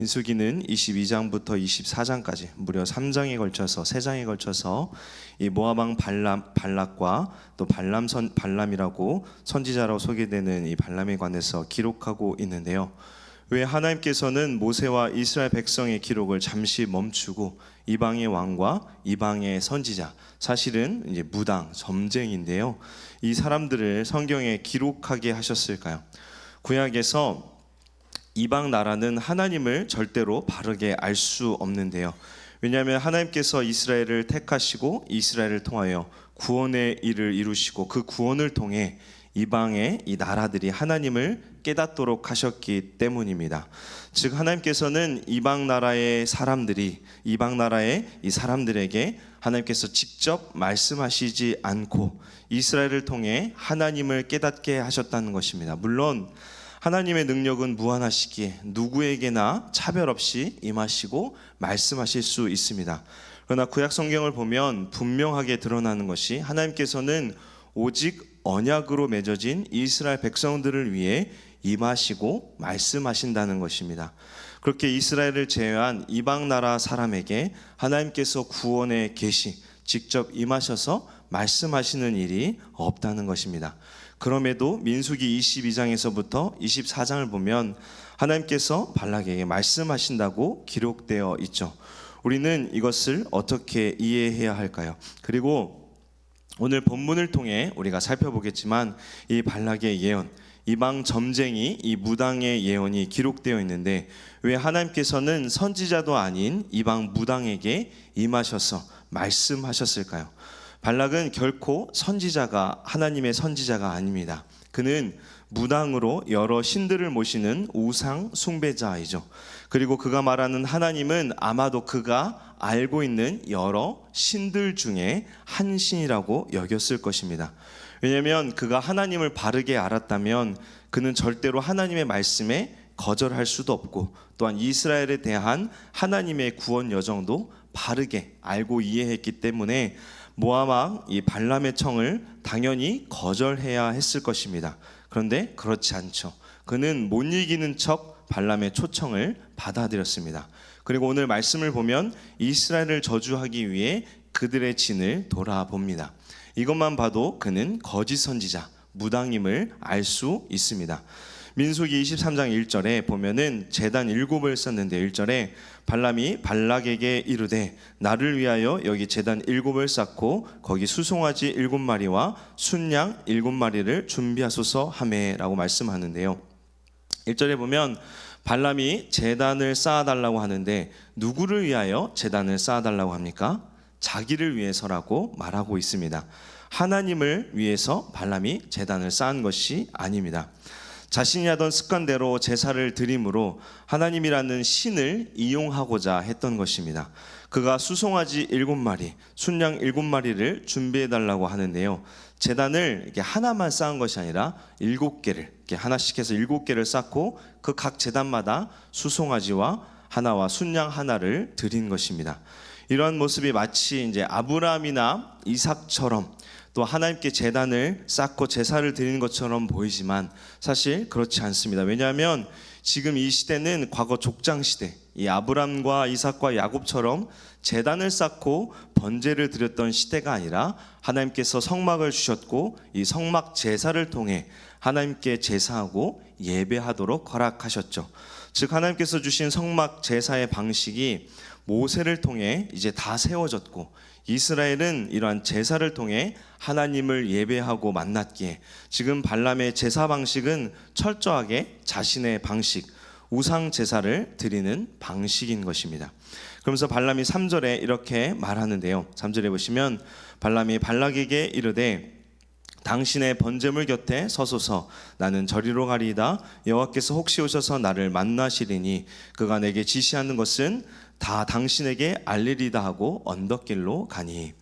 민수기는 22장부터 24장까지 무려 3장에 걸쳐서 3장에 걸쳐서 이 모압 왕 발락과 또 발람이라고 선지자로 소개되는 이 발람에 관해서 기록하고 있는데요. 왜 하나님께서는 모세와 이스라엘 백성의 기록을 잠시 멈추고 이방의 왕과 이방의 선지자, 사실은 이제 무당, 점쟁인데요, 이 사람들을 성경에 기록하게 하셨을까요? 구약에서 이방 나라는 하나님을 절대로 바르게 알 수 없는데요. 왜냐하면 하나님께서 이스라엘을 택하시고 이스라엘을 통하여 구원의 일을 이루시고 그 구원을 통해 이방의 이 나라들이 하나님을 깨닫도록 하셨기 때문입니다. 즉 하나님께서는 이방 나라의 이 사람들에게 하나님께서 직접 말씀하시지 않고 이스라엘을 통해 하나님을 깨닫게 하셨다는 것입니다. 물론 하나님의 능력은 무한하시기에 누구에게나 차별 없이 임하시고 말씀하실 수 있습니다. 그러나 구약 성경을 보면 분명하게 드러나는 것이 하나님께서는 오직 언약으로 맺어진 이스라엘 백성들을 위해 임하시고 말씀하신다는 것입니다. 그렇게 이스라엘을 제외한 이방 나라 사람에게 하나님께서 구원의 계시, 직접 임하셔서 말씀하시는 일이 없다는 것입니다. 그럼에도 민수기 22장에서부터 24장을 보면 하나님께서 발락에게 말씀하신다고 기록되어 있죠. 우리는 이것을 어떻게 이해해야 할까요? 그리고 오늘 본문을 통해 우리가 살펴보겠지만 이 발락의 예언, 이방 점쟁이, 이 무당의 예언이 기록되어 있는데 왜 하나님께서는 선지자도 아닌 이방 무당에게 임하셔서 말씀하셨을까요? 발락은 결코 하나님의 선지자가 아닙니다. 그는 무당으로 여러 신들을 모시는 우상 숭배자이죠. 그리고 그가 말하는 하나님은 아마도 그가 알고 있는 여러 신들 중에 한 신이라고 여겼을 것입니다. 왜냐하면 그가 하나님을 바르게 알았다면 그는 절대로 하나님의 말씀에 거절할 수도 없고 또한 이스라엘에 대한 하나님의 구원 여정도 바르게 알고 이해했기 때문에 모압 왕 이 발람의 청을 당연히 거절해야 했을 것입니다. 그런데 그렇지 않죠. 그는 못 이기는 척 발람의 초청을 받아들였습니다. 그리고 오늘 말씀을 보면 이스라엘을 저주하기 위해 그들의 진을 돌아봅니다. 이것만 봐도 그는 거짓 선지자, 무당임을 알 수 있습니다. 민수기 23장 1절에 보면은 제단 7을 쌓는데 1절에 발람이 발락에게 이르되 나를 위하여 여기 제단 7을 쌓고 거기 수송아지 7마리와 순양 7마리를 준비하소서 하매라고 말씀하는데요. 1절에 보면 발람이 제단을 쌓아달라고 하는데 누구를 위하여 제단을 쌓아달라고 합니까? 자기를 위해서라고 말하고 있습니다. 하나님을 위해서 발람이 제단을 쌓은 것이 아닙니다. 자신이 하던 습관대로 제사를 드림으로 하나님이라는 신을 이용하고자 했던 것입니다. 그가 수송아지 7마리, 순양 7마리를 준비해달라고 하는데요. 제단을 이렇게 하나만 쌓은 것이 아니라 7개를 이렇게 하나씩 해서 7개를 쌓고 그 각 제단마다 수송아지와 하나와 순양 하나를 드린 것입니다. 이러한 모습이 마치 이제 아브라함이나 이삭처럼 또 하나님께 제단을 쌓고 제사를 드리는 것처럼 보이지만 사실 그렇지 않습니다. 왜냐하면 지금 이 시대는 과거 족장 시대, 이 아브람과 이삭과 야곱처럼 제단을 쌓고 번제를 드렸던 시대가 아니라 하나님께서 성막을 주셨고 이 성막 제사를 통해 하나님께 제사하고 예배하도록 허락하셨죠. 즉 하나님께서 주신 성막 제사의 방식이 모세를 통해 이제 다 세워졌고 이스라엘은 이러한 제사를 통해 하나님을 예배하고 만났기에 지금 발람의 제사 방식은 철저하게 자신의 방식, 우상 제사를 드리는 방식인 것입니다. 그러면서 발람이 3절에 이렇게 말하는데요. 3절에 보시면 발람이 발락에게 이르되 당신의 번제물 곁에 서소서 나는 저리로 가리이다. 여호와께서 혹시 오셔서 나를 만나시리니 그가 내게 지시하는 것은 다 당신에게 알리리다 하고 언덕길로 가니.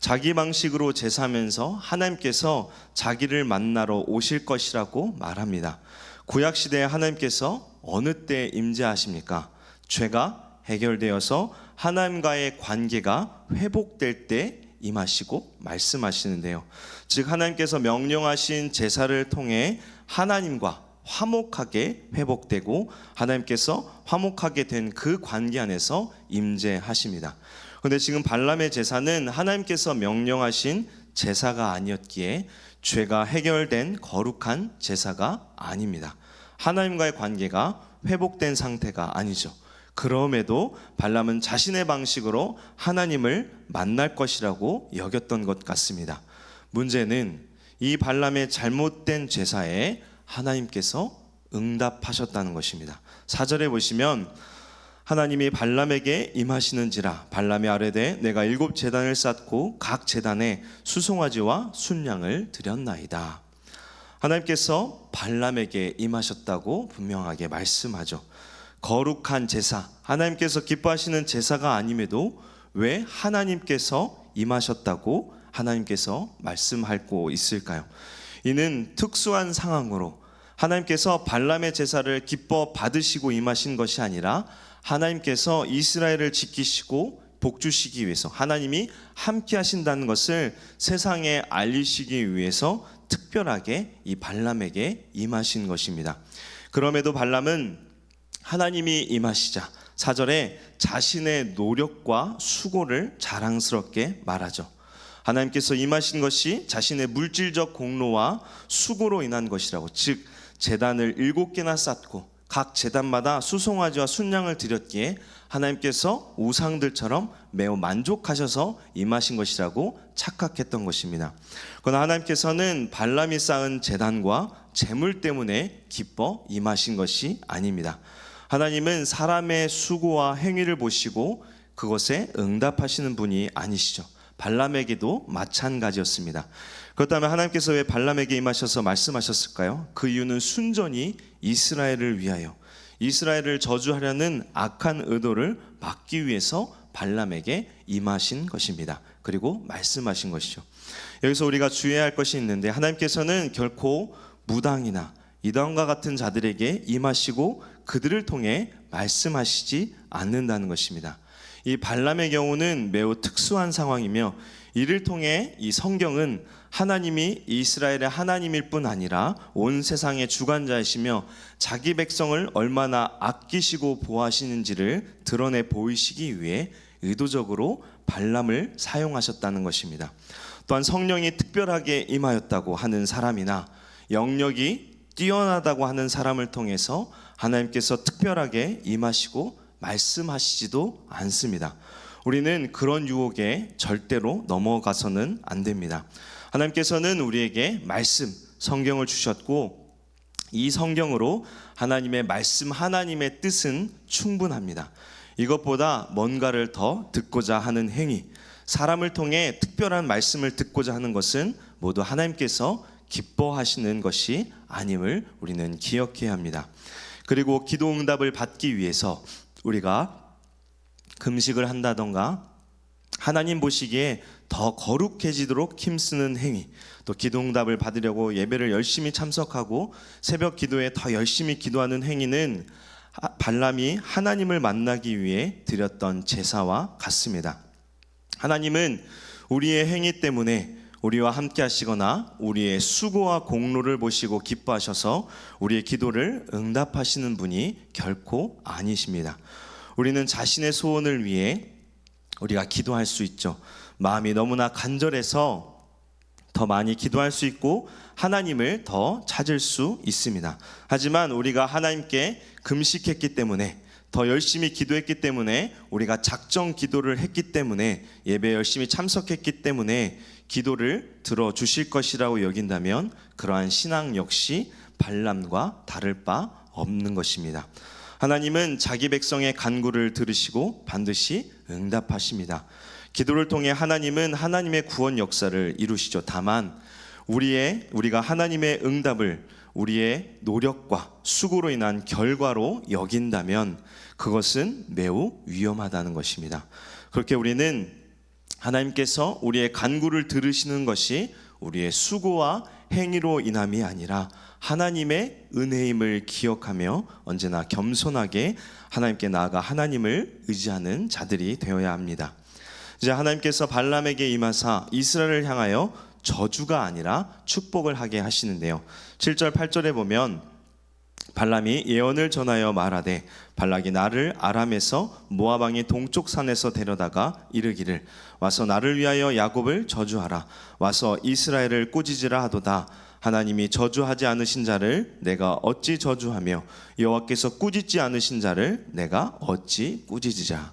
자기 방식으로 제사하면서 하나님께서 자기를 만나러 오실 것이라고 말합니다. 구약시대에 하나님께서 어느 때 임재하십니까? 죄가 해결되어서 하나님과의 관계가 회복될 때 임하시고 말씀하시는데요. 즉 하나님께서 명령하신 제사를 통해 하나님과 화목하게 회복되고 하나님께서 화목하게 된 그 관계 안에서 임재하십니다. 그런데 지금 발람의 제사는 하나님께서 명령하신 제사가 아니었기에 죄가 해결된 거룩한 제사가 아닙니다. 하나님과의 관계가 회복된 상태가 아니죠. 그럼에도 발람은 자신의 방식으로 하나님을 만날 것이라고 여겼던 것 같습니다. 문제는 이 발람의 잘못된 제사에 하나님께서 응답하셨다는 것입니다. 4절에 보시면 하나님이 발람에게 임하시는지라 발람이 아뢰되 내가 7 제단을 쌓고 각 제단에 수송아지와 순양을 드렸나이다. 하나님께서 발람에게 임하셨다고 분명하게 말씀하죠. 거룩한 제사, 하나님께서 기뻐하시는 제사가 아님에도 왜 하나님께서 임하셨다고 하나님께서 말씀하고 있을까요? 이는 특수한 상황으로 하나님께서 발람의 제사를 기뻐 받으시고 임하신 것이 아니라 하나님께서 이스라엘을 지키시고 복주시기 위해서 하나님이 함께 하신다는 것을 세상에 알리시기 위해서 특별하게 이 발람에게 임하신 것입니다. 그럼에도 발람은 하나님이 임하시자 4절에 자신의 노력과 수고를 자랑스럽게 말하죠. 하나님께서 임하신 것이 자신의 물질적 공로와 수고로 인한 것이라고, 즉 제단을 7개나 쌓고 각 제단마다 수송아지와 순양을 드렸기에 하나님께서 우상들처럼 매우 만족하셔서 임하신 것이라고 착각했던 것입니다. 그러나 하나님께서는 발람이 쌓은 제단과 재물 때문에 기뻐 임하신 것이 아닙니다. 하나님은 사람의 수고와 행위를 보시고 그것에 응답하시는 분이 아니시죠. 발람에게도 마찬가지였습니다. 그렇다면 하나님께서 왜 발람에게 임하셔서 말씀하셨을까요? 그 이유는 순전히 이스라엘을 위하여, 이스라엘을 저주하려는 악한 의도를 막기 위해서 발람에게 임하신 것입니다. 그리고 말씀하신 것이죠. 여기서 우리가 주의해야 할 것이 있는데, 하나님께서는 결코 무당이나 이단과 같은 자들에게 임하시고 그들을 통해 말씀하시지 않는다는 것입니다. 이 발람의 경우는 매우 특수한 상황이며, 이를 통해 이 성경은 하나님이 이스라엘의 하나님일 뿐 아니라 온 세상의 주관자이시며 자기 백성을 얼마나 아끼시고 보호하시는지를 드러내 보이시기 위해 의도적으로 발람을 사용하셨다는 것입니다. 또한 성령이 특별하게 임하였다고 하는 사람이나 영력이 뛰어나다고 하는 사람을 통해서 하나님께서 특별하게 임하시고 말씀하시지도 않습니다. 우리는 그런 유혹에 절대로 넘어가서는 안 됩니다. 하나님께서는 우리에게 말씀, 성경을 주셨고 이 성경으로 하나님의 말씀, 하나님의 뜻은 충분합니다. 이것보다 뭔가를 더 듣고자 하는 행위, 사람을 통해 특별한 말씀을 듣고자 하는 것은 모두 하나님께서 기뻐하시는 것이 아님을 우리는 기억해야 합니다. 그리고 기도 응답을 받기 위해서 우리가 금식을 한다던가 하나님 보시기에 더 거룩해지도록 힘쓰는 행위, 또 기도 응답을 받으려고 예배를 열심히 참석하고 새벽 기도에 더 열심히 기도하는 행위는 발람이 하나님을 만나기 위해 드렸던 제사와 같습니다. 하나님은 우리의 행위 때문에 우리와 함께 하시거나 우리의 수고와 공로를 보시고 기뻐하셔서 우리의 기도를 응답하시는 분이 결코 아니십니다. 우리는 자신의 소원을 위해 우리가 기도할 수 있죠. 마음이 너무나 간절해서 더 많이 기도할 수 있고 하나님을 더 찾을 수 있습니다. 하지만 우리가 하나님께 금식했기 때문에, 더 열심히 기도했기 때문에, 우리가 작정 기도를 했기 때문에, 예배 열심히 참석했기 때문에 기도를 들어주실 것이라고 여긴다면 그러한 신앙 역시 발람과 다를 바 없는 것입니다. 하나님은 자기 백성의 간구를 들으시고 반드시 응답하십니다. 기도를 통해 하나님은 하나님의 구원 역사를 이루시죠. 다만 우리가 하나님의 응답을 우리의 노력과 수고로 인한 결과로 여긴다면 그것은 매우 위험하다는 것입니다. 그렇게 우리는 하나님께서 우리의 간구를 들으시는 것이 우리의 수고와 행위로 인함이 아니라 하나님의 은혜임을 기억하며 언제나 겸손하게 하나님께 나아가 하나님을 의지하는 자들이 되어야 합니다. 이제 하나님께서 발람에게 임하사 이스라엘을 향하여 저주가 아니라 축복을 하게 하시는데요. 7절 8절에 보면 발람이 예언을 전하여 말하되 발락이 나를 아람에서 모압 왕의 동쪽 산에서 데려다가 이르기를 와서 나를 위하여 야곱을 저주하라 와서 이스라엘을 꾸짖으라 하도다. 하나님이 저주하지 않으신 자를 내가 어찌 저주하며 여호와께서 꾸짖지 않으신 자를 내가 어찌 꾸짖으랴.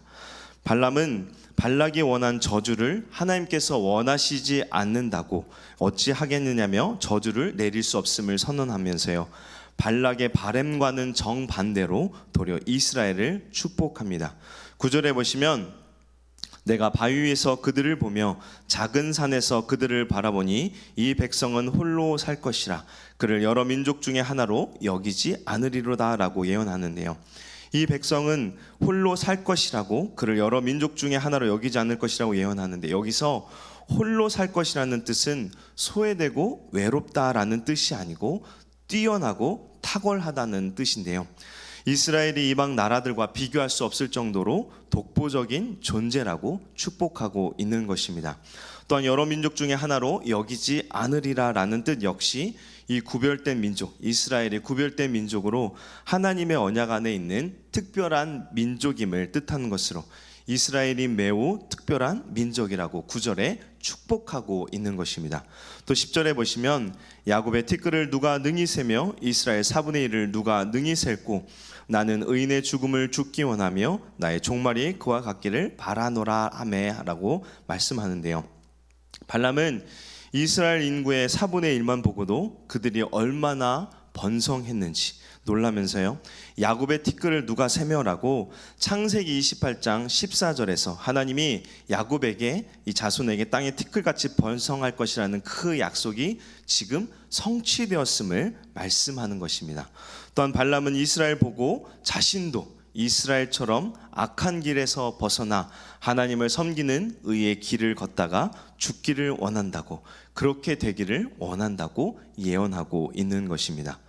발람은 발락이 원한 저주를 하나님께서 원하시지 않는다고 어찌 하겠느냐며 저주를 내릴 수 없음을 선언하면서요, 발락의 바램과는 정반대로 도리어 이스라엘을 축복합니다. 9절에 보시면 내가 바위 위에서 그들을 보며 작은 산에서 그들을 바라보니 이 백성은 홀로 살 것이라 그를 여러 민족 중에 하나로 여기지 않으리로다 라고 예언하는데요, 이 백성은 홀로 살 것이라고 그를 여러 민족 중에 하나로 여기지 않을 것이라고 예언하는데, 여기서 홀로 살 것이라는 뜻은 소외되고 외롭다라는 뜻이 아니고 뛰어나고 탁월하다는 뜻인데요, 이스라엘이 이방 나라들과 비교할 수 없을 정도로 독보적인 존재라고 축복하고 있는 것입니다. 또한 여러 민족 중에 하나로 여기지 않으리라 라는 뜻 역시 이 구별된 민족, 이스라엘의 구별된 민족으로 하나님의 언약 안에 있는 특별한 민족임을 뜻하는 것으로 이스라엘이 매우 특별한 민족이라고 9절에 축복하고 있는 것입니다. 또 10절에 보시면 야곱의 티끌을 누가 능히 세며 이스라엘 4분의 1을 누가 능히 셀고 나는 의인의 죽음을 죽기 원하며 나의 종말이 그와 같기를 바라노라 하매라고 말씀하는데요, 발람은 이스라엘 인구의 4분의 1만 보고도 그들이 얼마나 번성했는지 놀라면서요, 야곱의 티끌을 누가 세며라고 창세기 28장 14절에서 하나님이 야곱에게 이 자손에게 땅의 티끌같이 번성할 것이라는 그 약속이 지금 성취되었음을 말씀하는 것입니다. 또한 발람은 이스라엘 보고 자신도 이스라엘처럼 악한 길에서 벗어나 하나님을 섬기는 의의 길을 걷다가 죽기를 원한다고, 그렇게 되기를 원한다고 예언하고 있는 것입니다.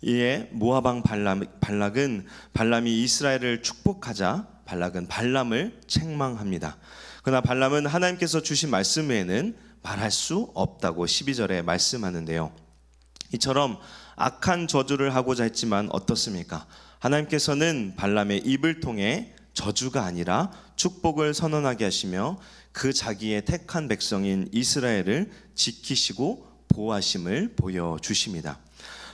이에 모압 왕 발락은 발람이 이스라엘을 축복하자 발락은 발람을 책망합니다. 그러나 발람은 하나님께서 주신 말씀 외에는 말할 수 없다고 12절에 말씀하는데요, 이처럼 악한 저주를 하고자 했지만 어떻습니까? 하나님께서는 발람의 입을 통해 저주가 아니라 축복을 선언하게 하시며 그 자기의 택한 백성인 이스라엘을 지키시고 보호하심을 보여주십니다.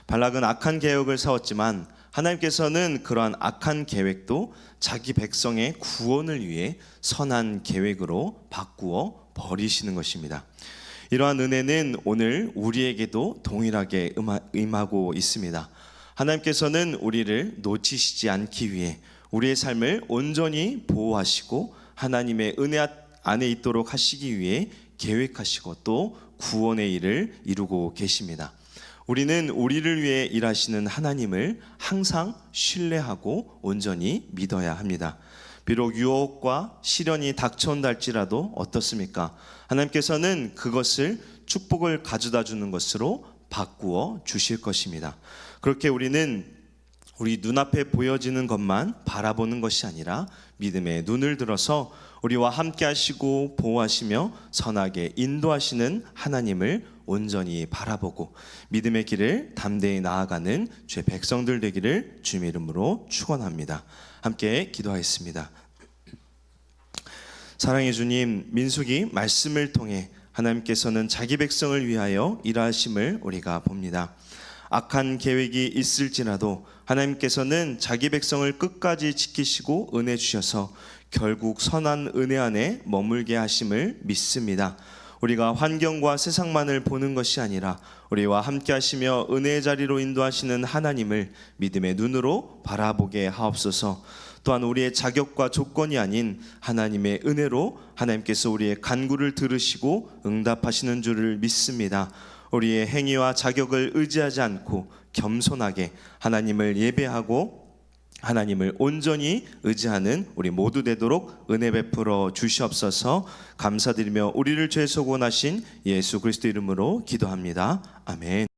발락은 악한 계획을 세웠지만 하나님께서는 그러한 악한 계획도 자기 백성의 구원을 위해 선한 계획으로 바꾸어 버리시는 것입니다. 이러한 은혜는 오늘 우리에게도 동일하게 임하고 있습니다. 하나님께서는 우리를 놓치시지 않기 위해 우리의 삶을 온전히 보호하시고 하나님의 은혜 안에 있도록 하시기 위해 계획하시고 또 구원의 일을 이루고 계십니다. 우리는 우리를 위해 일하시는 하나님을 항상 신뢰하고 온전히 믿어야 합니다. 비록 유혹과 시련이 닥쳐온다 할지라도 어떻습니까? 하나님께서는 그것을 축복을 가져다 주는 것으로 바꾸어 주실 것입니다. 그렇게 우리는 우리 눈앞에 보여지는 것만 바라보는 것이 아니라 믿음의 눈을 들어서 우리와 함께 하시고 보호하시며 선하게 인도하시는 하나님을 온전히 바라보고 믿음의 길을 담대히 나아가는 주의 백성들 되기를 주님의 이름으로 축원합니다. 함께 기도하겠습니다. 사랑의 주님, 민수기 말씀을 통해 하나님께서는 자기 백성을 위하여 일하심을 우리가 봅니다. 악한 계획이 있을지라도 하나님께서는 자기 백성을 끝까지 지키시고 은혜 주셔서 결국 선한 은혜 안에 머물게 하심을 믿습니다. 우리가 환경과 세상만을 보는 것이 아니라 우리와 함께 하시며 은혜의 자리로 인도하시는 하나님을 믿음의 눈으로 바라보게 하옵소서. 또한 우리의 자격과 조건이 아닌 하나님의 은혜로 하나님께서 우리의 간구를 들으시고 응답하시는 줄을 믿습니다. 우리의 행위와 자격을 의지하지 않고 겸손하게 하나님을 예배하고 하나님을 온전히 의지하는 우리 모두 되도록 은혜 베풀어 주시옵소서. 감사드리며 우리를 죄 속원하신 예수 그리스도 이름으로 기도합니다. 아멘.